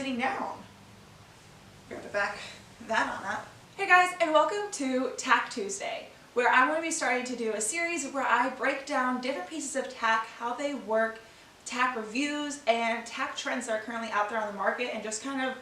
sitting down. We're going to back that on up. Hey guys, and welcome to TACK Tuesday, where I'm going to be starting to do a series where I break down different pieces of tack, how they work, tack reviews, and tack trends that are currently out there on the market, and just kind of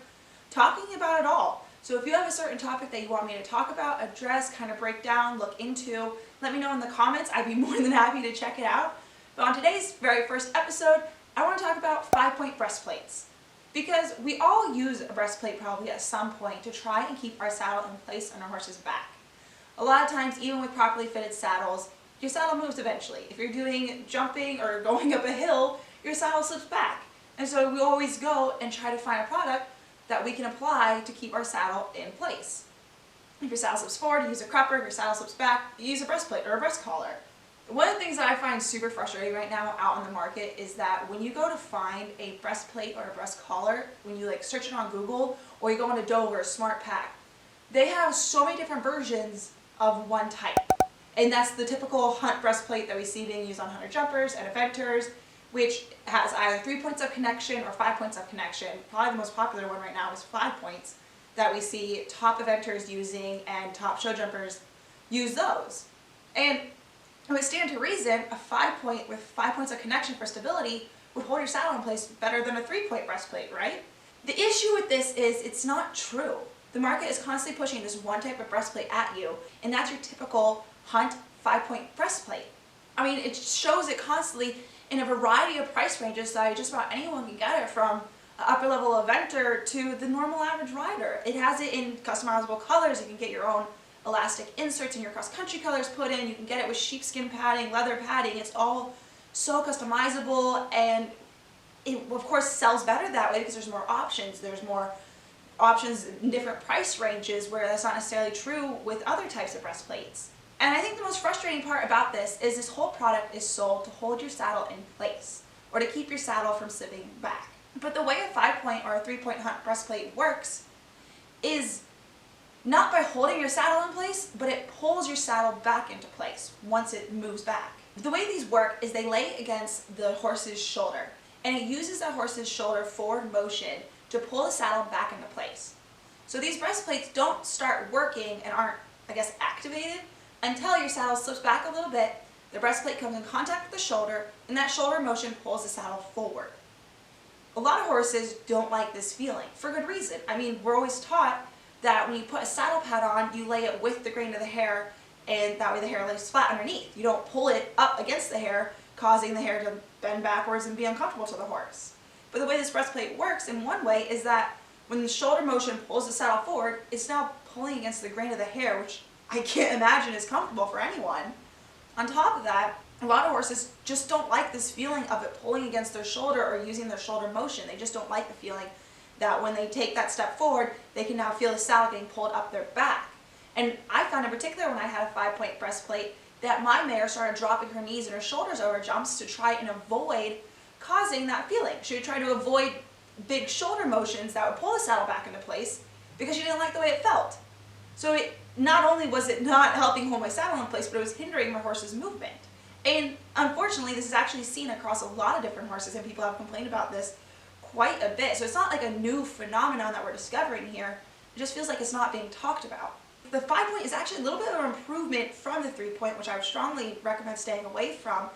talking about it all. So if you have a certain topic that you want me to talk about, address, kind of break down, look into, let me know in the comments. I'd be more than happy to check it out. But on today's very first episode, I want to talk about 5-point breastplates. Because we all use a breastplate probably at some point to try and keep our saddle in place on our horse's back. A lot of times, even with properly fitted saddles, your saddle moves eventually. If you're doing jumping or going up a hill, your saddle slips back. And so we always go and try to find a product that we can apply to keep our saddle in place. If your saddle slips forward, you use a crupper. If your saddle slips back, you use a breastplate or a breast collar. One of the things that I find super frustrating right now out on the market is that when you go to find a breastplate or a breast collar, when you search it on Google or you go into Dover or Smart Pack, they have so many different versions of one type. And that's the typical hunt breastplate that we see being used on hunter jumpers and eventers, which has either 3 points of connection or 5 points of connection. Probably the most popular one right now is 5 points that we see top eventers using and top show jumpers use those. And it would stand to reason a 5-point with 5 points of connection for stability would hold your saddle in place better than a 3-point breastplate, right? The issue with this is it's not true. The market is constantly pushing this one type of breastplate at you, and that's your typical hunt 5-point breastplate. I mean, it shows it constantly in a variety of price ranges that just about anyone can get it, from an upper level eventer to the normal average rider. It has it in customizable colors. You can get your own elastic inserts in your cross-country colors put in. You can get it with sheepskin padding, leather padding. It's all so customizable, and it of course sells better that way because there's more options. There's more options in different price ranges, where that's not necessarily true with other types of breastplates. And I think the most frustrating part about this is this whole product is sold to hold your saddle in place or to keep your saddle from slipping back. But the way a 5-point or a 3-point hunt breastplate works is not by holding your saddle in place, but it pulls your saddle back into place once it moves back. The way these work is they lay against the horse's shoulder, and it uses that horse's shoulder forward motion to pull the saddle back into place. So these breastplates don't start working and aren't, activated until your saddle slips back a little bit, the breastplate comes in contact with the shoulder, and that shoulder motion pulls the saddle forward. A lot of horses don't like this feeling, for good reason. I mean, we're always taught that when you put a saddle pad on, you lay it with the grain of the hair, and that way the hair lays flat underneath. You don't pull it up against the hair, causing the hair to bend backwards and be uncomfortable to the horse. But the way this breastplate works in one way is that when the shoulder motion pulls the saddle forward, it's now pulling against the grain of the hair, which I can't imagine is comfortable for anyone. On top of that, a lot of horses just don't like this feeling of it pulling against their shoulder or using their shoulder motion. They just don't like the feeling that when they take that step forward, they can now feel the saddle getting pulled up their back. And I found in particular when I had a 5-point breastplate that my mare started dropping her knees and her shoulders over jumps to try and avoid causing that feeling. She would try to avoid big shoulder motions that would pull the saddle back into place because she didn't like the way it felt. So not only was it not helping hold my saddle in place, but it was hindering my horse's movement. And unfortunately, this is actually seen across a lot of different horses, and people have complained about this quite a bit. So it's not like a new phenomenon that we're discovering here. It just feels like it's not being talked about. The 5-point is actually a little bit of an improvement from the 3-point, which I would strongly recommend staying away from,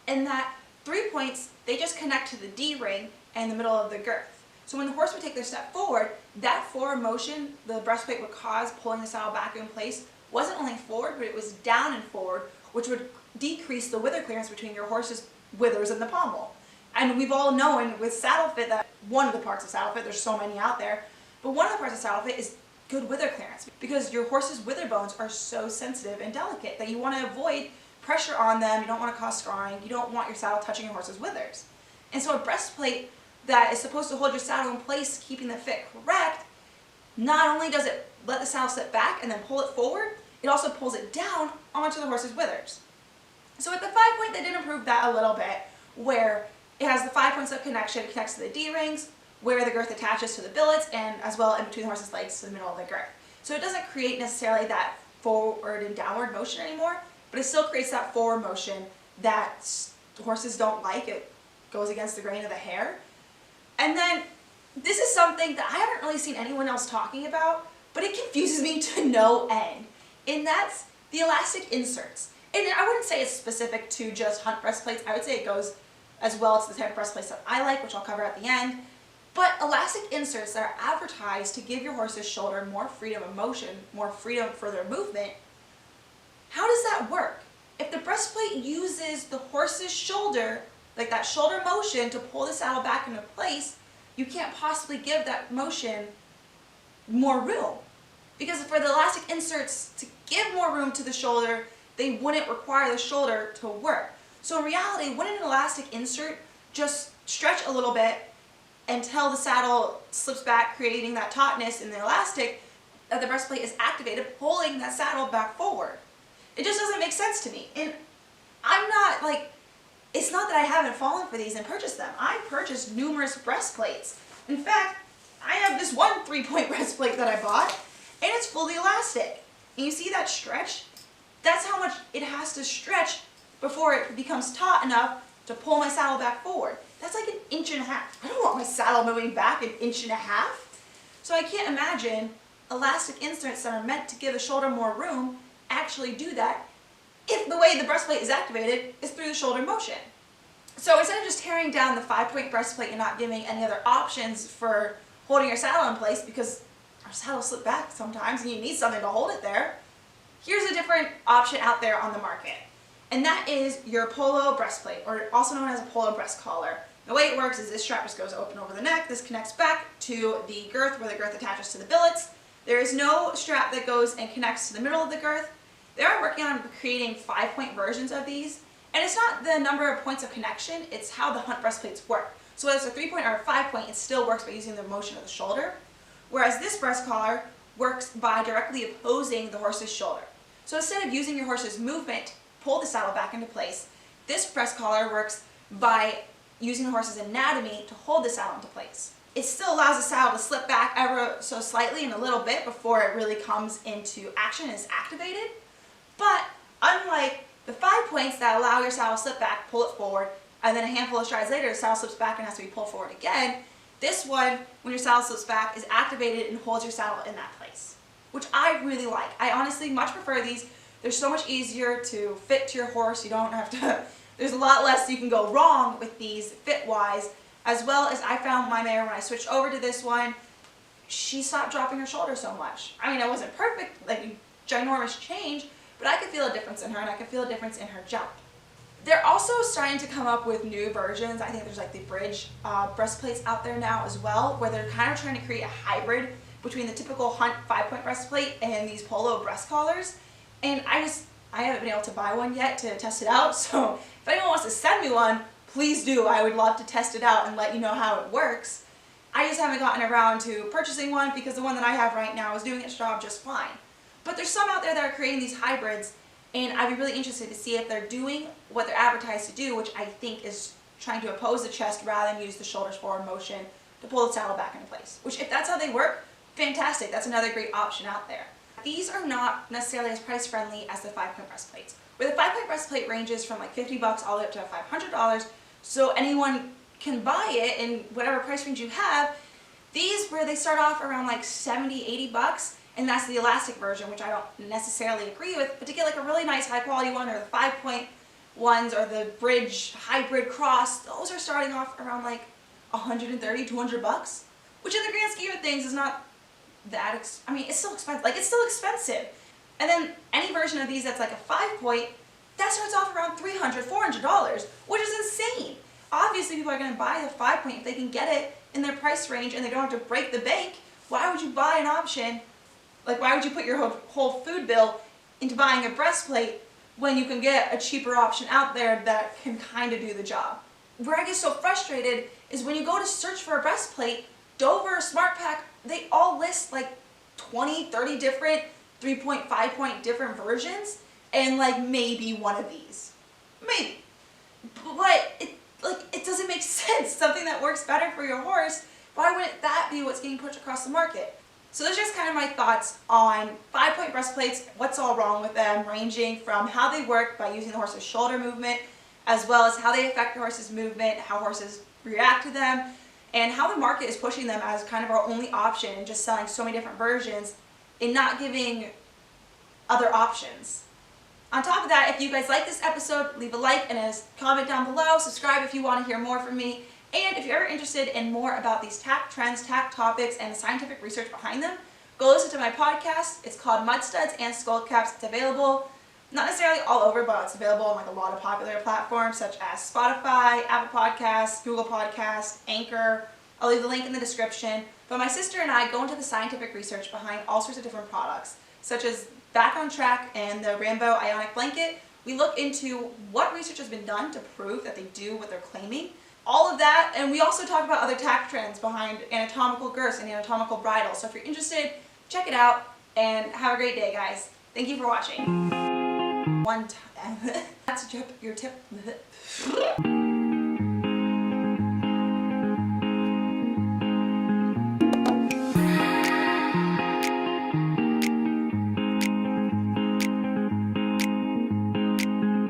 in that 3 points, they just connect to the D-ring and the middle of the girth. So when the horse would take their step forward, that forward motion the breastplate would cause pulling the saddle back in place wasn't only forward, but it was down and forward, which would decrease the wither clearance between your horse's withers and the pommel. And we've all known with saddle fit that one of the parts of saddle fit, there's so many out there, but one of the parts of saddle fit is good wither clearance, because your horse's wither bones are so sensitive and delicate that you want to avoid pressure on them. You don't want to cause scarring. You don't want your saddle touching your horse's withers. And so a breastplate that is supposed to hold your saddle in place, keeping the fit correct, not only does it let the saddle sit back and then pull it forward, it also pulls it down onto the horse's withers. So with the 5-point, they did improve that a little bit, where it has the 5 points of connection. It connects to the D-rings, where the girth attaches to the billets, and as well in between the horse's legs to the middle of the girth. So it doesn't create necessarily that forward and downward motion anymore, but it still creates that forward motion that horses don't like. It goes against the grain of the hair. And then This is something that I haven't really seen anyone else talking about, but it confuses me to no end. And that's the elastic inserts. And I wouldn't say it's specific to just hunt breastplates. I would say it goes as well to the type of breastplates that I like, which I'll cover at the end. But elastic inserts that are advertised to give your horse's shoulder more freedom of motion, more freedom for their movement, how does that work? If the breastplate uses the horse's shoulder, like that shoulder motion, to pull the saddle back into place, you can't possibly give that motion more room. Because for the elastic inserts to give more room to the shoulder, they wouldn't require the shoulder to work. So in reality, wouldn't an elastic insert just stretch a little bit until the saddle slips back, creating that tautness in the elastic, that the breastplate is activated, pulling that saddle back forward? It just doesn't make sense to me. And I'm not like, it's not that I haven't fallen for these and purchased them. I purchased numerous breastplates. In fact, I have this one 3-point breastplate that I bought, and it's fully elastic. And you see that stretch? That's how much it has to stretch before it becomes taut enough to pull my saddle back forward. That's like 1.5 inches. I don't want my saddle moving back 1.5 inches. So I can't imagine elastic inserts that are meant to give the shoulder more room actually do that if the way the breastplate is activated is through the shoulder motion. So instead of just tearing down the 5-point breastplate and not giving any other options for holding your saddle in place, because our saddles slip back sometimes and you need something to hold it there, here's a different option out there on the market. And that is your Polo breastplate, or also known as a Polo breast collar. The way it works is this strap just goes open over the neck. This connects back to the girth where the girth attaches to the billets. There is no strap that goes and connects to the middle of the girth. They are working on creating 5-point versions of these. And it's not the number of points of connection, it's how the hunt breastplates work. So whether it's a 3-point or a 5-point, it still works by using the motion of the shoulder. Whereas this breast collar works by directly opposing the horse's shoulder. So instead of using your horse's movement to pull the saddle back into place, this breast collar works by using the horse's anatomy to hold the saddle into place. It still allows the saddle to slip back ever so slightly and a little bit before it really comes into action and is activated. But unlike the 5 points that allow your saddle to slip back, pull it forward, and then a handful of strides later the saddle slips back and has to be pulled forward again, this one, when your saddle slips back, is activated and holds your saddle in that place, which I really like. I honestly much prefer these. They're so much easier to fit to your horse. You don't have to, there's a lot less you can go wrong with these fit-wise, as well as I found my mare when I switched over to this one, she stopped dropping her shoulder so much. I mean, it wasn't perfect, like a ginormous change, but I could feel a difference in her, and I could feel a difference in her jump. They're also starting to come up with new versions. I think there's like the bridge breastplates out there now as well, where they're kind of trying to create a hybrid between the typical hunt 5-point breastplate and these Polo breast collars. And I haven't been able to buy one yet to test it out, so if anyone wants to send me one, please do. I would love to test it out and let you know how it works. I just haven't gotten around to purchasing one because the one that I have right now is doing its job just fine. But there's some out there that are creating these hybrids, and I'd be really interested to see if they're doing what they're advertised to do, which I think is trying to oppose the chest rather than use the shoulders forward motion to pull the saddle back into place. Which, if that's how they work, fantastic. That's another great option out there. These are not necessarily as price friendly as the 5-point breastplates, where the 5-point breastplate ranges from like $50 all the way up to $500, so anyone can buy it in whatever price range you have. These, where they start off around like $70, $80, and that's the elastic version, which I don't necessarily agree with, but to get like a really nice high quality one, or the 5-point ones, or the bridge hybrid cross, those are starting off around like $130, $200, which in the grand scheme of things is not that, I mean, it's still expensive, like it's still expensive. And then any version of these that's like a 5-point, that starts off around $300, $400, which is insane. Obviously people are going to buy the 5-point if they can get it in their price range and they don't have to break the bank. Why would you buy an option? Like, why would you put your whole food bill into buying a breastplate when you can get a cheaper option out there that can kind of do the job? Where I get so frustrated is when you go to search for a breastplate, Dover, SmartPack, they all list like 20, 30 different 3-point, 5-point different versions, and like maybe one of these. Maybe. But it doesn't make sense. Something that works better for your horse, why wouldn't that be what's getting pushed across the market? So those are just kind of my thoughts on 5-point breastplates, what's all wrong with them, ranging from how they work by using the horse's shoulder movement, as well as how they affect the horse's movement, how horses react to them, and how the market is pushing them as kind of our only option and just selling so many different versions and not giving other options. On top of that, if you guys like this episode, leave a like and a comment down below. Subscribe if you want to hear more from me. And if you're ever interested in more about these tack trends, tack topics, and the scientific research behind them, go listen to my podcast. It's called Mud Studs and Skull Caps. It's available, not necessarily all over, but it's available on like a lot of popular platforms such as Spotify, Apple Podcasts, Google Podcasts, Anchor. I'll leave the link in the description. But my sister and I go into the scientific research behind all sorts of different products, such as Back on Track and the Rambo Ionic Blanket. We look into what research has been done to prove that they do what they're claiming. All of that, and we also talk about other tack trends behind anatomical girths and anatomical bridles. So if you're interested, check it out, and have a great day, guys. Thank you for watching. One time. That's your tip.